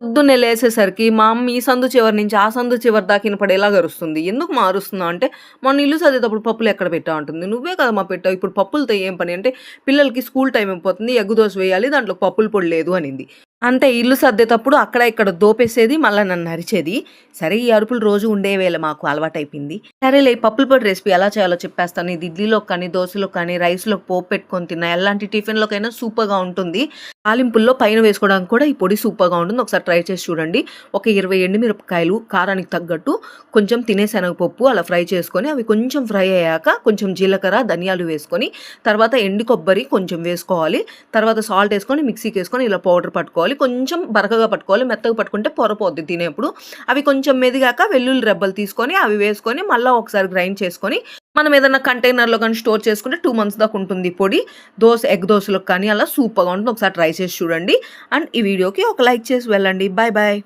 పొద్దున్నే లేసేసరికి మా అమ్మ ఈ సందు చివరి నుంచి ఆ సందు చివరి దాకా ఇనపడేలాగా అరుస్తుంది. "ఎందుకు మా అరుస్తున్నావు?" అంటే, "మొన్న ఇల్లు సర్దేటప్పుడు పప్పులెక్కడ పెట్టావు?" అంటుంది. "నువ్వే కదమ్మా పెట్టావు. ఇప్పుడు పప్పులతో ఏం పని?" అంటే, "పిల్లలకి స్కూల్ టైమ్ అయిపోతుంది. ఎగ్ దోస వేయాలి. దాంట్లో పప్పుల పొడి లేదు" అనింది. అంతే ఇల్లు సర్దేటప్పుడు అక్కడ ఇక్కడ దోపేసేది. మళ్ళా నన్ను అరిచేది. సరే ఈ అరుపులు రోజు ఉండేవేలే మాకు అలవాటయిపోయింది. సరేలే ఈ పప్పుల పొడి రెసిపీ ఎలా చేయాలో చెప్పేస్తాను. ఇది ఇడ్లీలోకి కానీ, దోసలోకి కానీ, రైస్‌లోకి పోపు పెట్టుకొని తిన్నా ఎలాంటి టిఫిన్‌లోకైనా సూపర్‌గా ఉంటుంది. తాలింపుల్లో పైన వేసుకోవడానికి కూడా ఈ పొడి సూపర్‌గా ఉంటుంది. ఒకసారి ట్రై చేసి చూడండి. ఒక 20 ఎండుమిరపకాయలు కారానికి తగ్గట్టు, కొంచెం తినే శనగపప్పు అలా ఫ్రై చేసుకొని, అవి కొంచెం ఫ్రై అయ్యాక కొంచెం జీలకర్ర, ధనియాలు వేసుకొని, తర్వాత ఎండు కొబ్బరి కొంచెం వేసుకోవాలి. తర్వాత సాల్ట్ ఏసుకొని మిక్సీకేసుకొని ఇలా పౌడర్ పట్టుకోవాలి. కొంచెం బరకగా పట్టుకోవాలి. మెత్తగా పట్టుకుంటే పొరపోద్ది తినేప్పుడు. అవి కొంచెం మెదిగాక వెల్లుల్లి రెబ్బలు తీసుకొని, అవి వేసుకొని మళ్ళా ఒకసారి గ్రైండ్ చేసుకొని, మనం ఏదన్నా కంటైనర్‌లో గాని స్టోర్ చేసుకుంటే 2 మంత్స్ దాకా ఉంటుంది ఈ పొడి. ఎగ్ దోసలోకి కానీ అలా సూపర్‌గా ఉంటుంది. ఒకసారి ట్రై చేసి చూడండి. అండ్ ఈ వీడియోకి ఒక లైక్ చేసి వెళ్ళండి. Bye bye.